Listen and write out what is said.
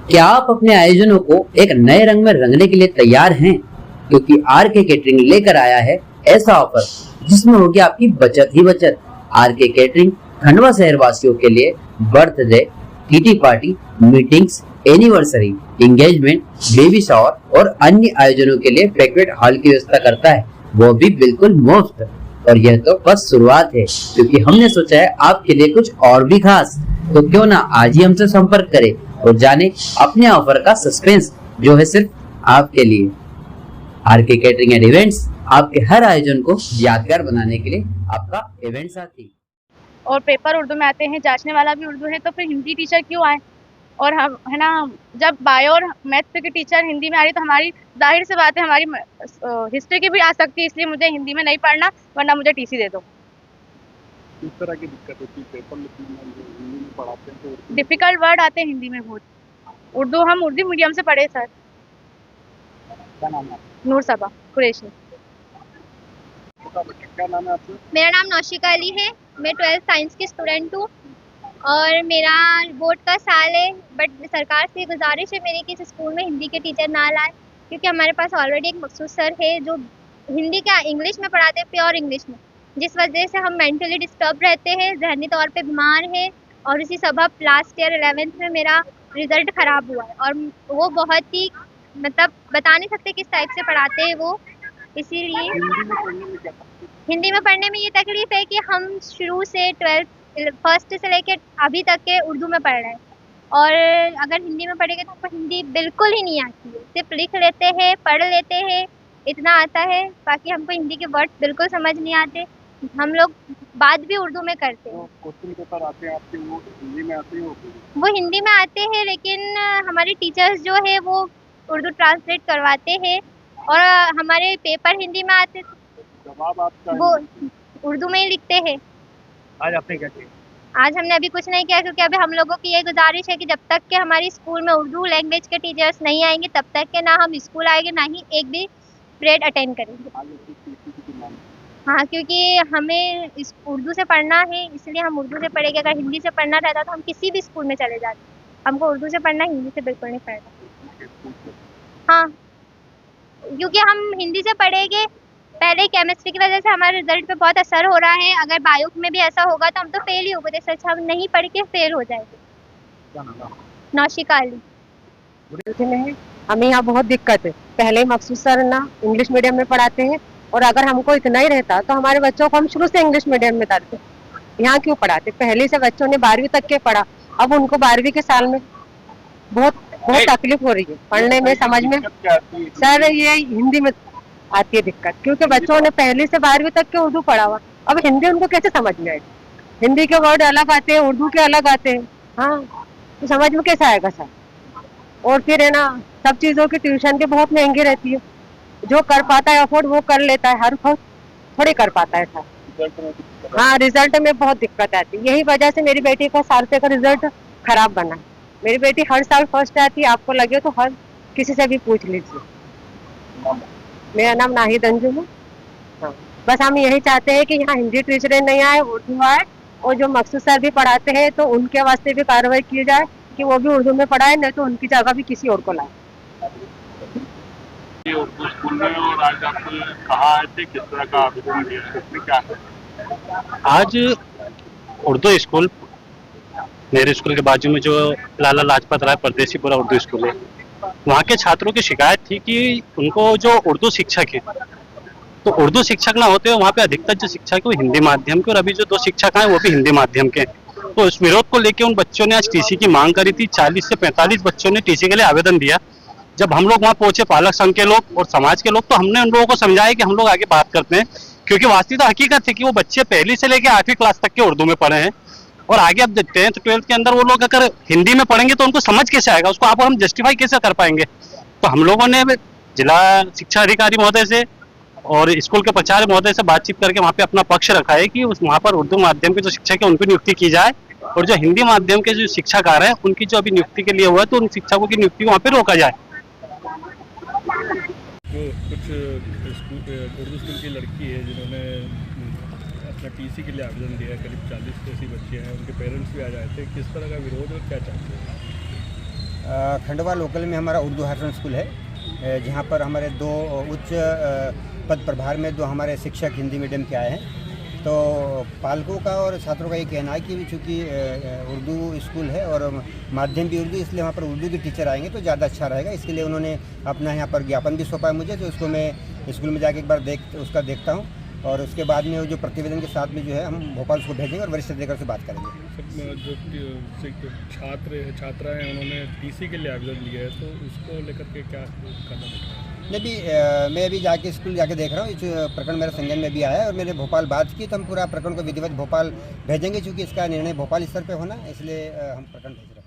क्या आप अपने आयोजनों को एक नए रंग में रंगने के लिए तैयार हैं? क्योंकि आरके केटरिंग लेकर आया है ऐसा ऑफर जिसमें होगी आपकी बचत ही बचत। आरके केटरिंग खंडवा शहर वासियों के लिए birthday, kitty party, meetings, anniversary, engagement, baby shower और अन्य आयोजनों के लिए बैंक्वेट हॉल की व्यवस्था करता है, वो भी बिल्कुल मुफ्त। और यह तो बस शुरुआत है, क्योंकि हमने सोचा है आपके लिए कुछ और भी खास। तो क्यों ना आज ही हमसे संपर्क करें और जाने अपने ऑफर का सस्पेंस जो है सिर्फ आपके लिए। आरके केटरिंग एंड इवेंट्स, आपके हर आयोजन को यादगार बनाने के लिए आपका इवेंट साथी। और पेपर उर्दू में आते हैं, जांचने वाला भी उर्दू है, तो फिर हिंदी टीचर क्यों आए? और हम है ना, जब बायो और मैथ की टीचर हिंदी में आ रही तो हमारी जाहिर सी बात है हमारी हिस्ट्री की भी आ सकती है, इसलिए मुझे हिंदी में नहीं पढ़ना, वरना मुझे टीसी दे दो। किस तरह की दिक्कत होती है पेपर लिखने में? हिंदी में पढ़ाते हैं तो डिफिकल्ट वर्ड आते हैं हिंदी में बहुत। उर्दू हम उर्दू मीडियम से पढ़े सर। क्या नाम है? नूर सबा कुरैशी। क्या नाम है आपका? मेरा नाम नौशिका अली है। मैं 12th साइंस की स्टूडेंट हूँ और मेरा बोर्ड का साल है, बट सरकार से गुजारिश है मेरी कि इस स्कूल में हिंदी के टीचर ना लाए, क्योंकि हमारे पास ऑलरेडी एक मखसूस सर है जो हिंदी का इंग्लिश में पढ़ाते हैं, प्योर इंग्लिश में, जिस वजह से हम मेंटली डिस्टर्ब रहते हैं, जहनी तौर पे बीमार हैं। और इसी सबब लास्ट ईयर 11th में मेरा रिजल्ट ख़राब हुआ है और वो बहुत ही मतलब बता नहीं सकते किस टाइप से पढ़ाते हैं वो। इसीलिए हिंदी में पढ़ने में ये तकलीफ है कि हम शुरू से 12th फर्स्ट से लेकर अभी तक के उर्दू में पढ़ रहे हैं, और अगर हिंदी में पढ़ेंगे तो हमको हिंदी बिल्कुल ही नहीं आती है। सिर्फ लिख लेते हैं, पढ़ लेते हैं, इतना आता है, बाकी हमको हिंदी के वर्ड्स बिल्कुल समझ नहीं आते। हम लोग बात भी उर्दू में करते हैं। क्वेश्चन पेपर आते हैं आपके, वो हिंदी में आते हैं? वो हिंदी में आते हैं, लेकिन हमारे टीचर्स जो है वो उर्दू ट्रांसलेट करवाते हैं और हमारे पेपर हिंदी में आते, जवाब आपका वो उर्दू में ही लिखते हैं। आज आपने क्या किया? आज हमने अभी कुछ नहीं किया, क्योंकि अभी हम लोगों की ये गुजारिश है कि जब तक के हमारी स्कूल में उर्दू लैंग्वेज के टीचर्स नहीं आएंगे तब तक के ना हम स्कूल आएंगे, ना ही एक भी पीरियड अटेंड करेंगे। हाँ, क्योंकि हमें इस उर्दू से पढ़ना है, इसलिए हम उर्दू से पढ़ेंगे। अगर हिंदी से पढ़ना रहता तो हम किसी भी स्कूल में चले जाते। हमको उर्दू से पढ़ना, हिंदी से बिल्कुल नहीं पढ़ना। हाँ, क्योंकि हम हिंदी से पढ़ेंगे, पहले केमिस्ट्री की वजह से हमारे रिजल्ट पे बहुत असर हो रहा है। अगर बायो में भी ऐसा होगा तो हम तो फेल ही हो गए, सच हम नहीं पढ़ के फेल हो जाएंगे। नौशिका अली। हमें यहाँ बहुत दिक्कत है। पहले मखसूस सर ना इंग्लिश मीडियम में पढ़ाते हैं, और अगर हमको इतना ही रहता तो हमारे बच्चों को हम शुरू से इंग्लिश मीडियम में डालते। यहाँ क्यों पढ़ाते? पहले से बच्चों ने 12वीं तक के पढ़ा, अब उनको 12वीं के साल में बहुत तकलीफ हो रही है पढ़ने में, समझ में। सर ये हिंदी में आती है दिक्कत, क्योंकि बच्चों ने पहले से 12वीं तक के उर्दू पढ़ा हुआ, अब हिंदी उनको कैसे समझ में आएगी? हिंदी के वर्ड अलग आते हैं, उर्दू के अलग आते हैं। हाँ, तो समझ में कैसे आएगा सर? और फिर है ना, सब चीजों की ट्यूशन की बहुत महंगी रहती है। जो कर पाता है अफोर्ड वो कर लेता है, हर कोई थोड़ी कर पाता है सर। हाँ, रिजल्ट में बहुत दिक्कत आती है। यही वजह से मेरी बेटी का साल से का रिजल्ट खराब बना। मेरी बेटी हर साल फर्स्ट आती है, आपको लगे तो हर किसी से भी पूछ लीजिए। मेरा नाम नाहिद अंजू है। हाँ, बस हम यही चाहते हैं कि यहाँ हिंदी टीचरें नहीं आए, उर्दू आए, और जो मखसूस सर भी पढ़ाते हैं तो उनके वास्ते भी कार्रवाई की जाए कि वो भी उर्दू में पढ़ाए, नहीं तो उनकी जगह भी किसी और को लाए। उर्दू स्कूल में, और आज आप कहाँ आए थे, किस तरह का आवेदन दिया है, इसमें क्या है? आज उर्दू स्कूल, मेरे स्कूल के बाजू में जो लाला लाजपत राय परदेसीपुरा उर्दू स्कूल है, वहाँ के छात्रों की शिकायत थी कि उनको जो उर्दू शिक्षक है, तो उर्दू शिक्षक ना होते हुए वहाँ पे अधिकतर जो शिक्षक है वो हिंदी माध्यम के, और अभी जो 2 शिक्षक हैं वो भी हिंदी माध्यम के। तो इस विरोध को लेकर उन बच्चों ने आज टीसी की मांग करी थी। 40 से 45 बच्चों ने टीसी के लिए आवेदन दिया। जब हम लोग वहाँ पहुंचे, पालक संघ के लोग और समाज के लोग, तो हमने उन लोगों को समझाया कि हम लोग आगे बात करते हैं, क्योंकि वास्तविकता हकीकत है कि वो बच्चे पहली से लेकर 8वीं क्लास तक के उर्दू में पढ़े हैं, और आगे अब 10th 12th के अंदर वो लोग अगर हिंदी में पढ़ेंगे तो उनको समझ कैसे आएगा, उसको आप हम जस्टिफाई कैसे कर पाएंगे। तो हम लोगों ने जिला शिक्षा अधिकारी महोदय से और स्कूल के प्राचार्य महोदय से बातचीत करके वहाँ पे अपना पक्ष रखा है कि वहाँ पर उर्दू माध्यम के जो शिक्षक है उनकी नियुक्ति की जाए, और जो हिंदी माध्यम के जो शिक्षक आ रहे हैं उनकी जो अभी नियुक्ति के लिए हुआ है तो उन शिक्षकों की नियुक्ति वहाँ पे रोका जाए। तो कुछ उर्दू स्कूल की लड़की है जिन्होंने अपना टीसी के लिए आवेदन दिया है, करीब 40 ऐसी बच्चे हैं, उनके पेरेंट्स भी आ जाए थे, किस तरह का विरोध और क्या चाहते हैं? खंडवा लोकल में हमारा उर्दू हायर सेकेंडरी स्कूल है, जहाँ पर हमारे 2 उच्च पद प्रभार में 2 हमारे शिक्षक हिंदी मीडियम के आए हैं। तो पालकों का और छात्रों का ये कहना है कि चूँकि उर्दू स्कूल है और माध्यम भी उर्दू, इसलिए वहाँ पर उर्दू के टीचर आएंगे तो ज़्यादा अच्छा रहेगा। इसके लिए उन्होंने अपना यहाँ पर ज्ञापन भी सौंपा है मुझे, तो उसको मैं स्कूल में जाके एक बार उसका देखता हूँ और उसके बाद में जो प्रतिवेदन के साथ में जो है हम भोपाल उसको भेजेंगे और वरिष्ठ अधिकारी से बात करेंगे। जो छात्रा हैं उन्होंने टीसी के लिए आवेदन दिया है, तो उसको लेकर के क्या कदम उठाया? मैं अभी जाके स्कूल जाके देख रहा हूँ। ये प्रकरण मेरे संज्ञान में भी आया है और मैंने भोपाल बात की, तो हम पूरा प्रकरण को विधिवत भोपाल भेजेंगे। चूँकि इसका निर्णय भोपाल स्तर पे होना, इसलिए हम प्रकरण भेज रहे हैं।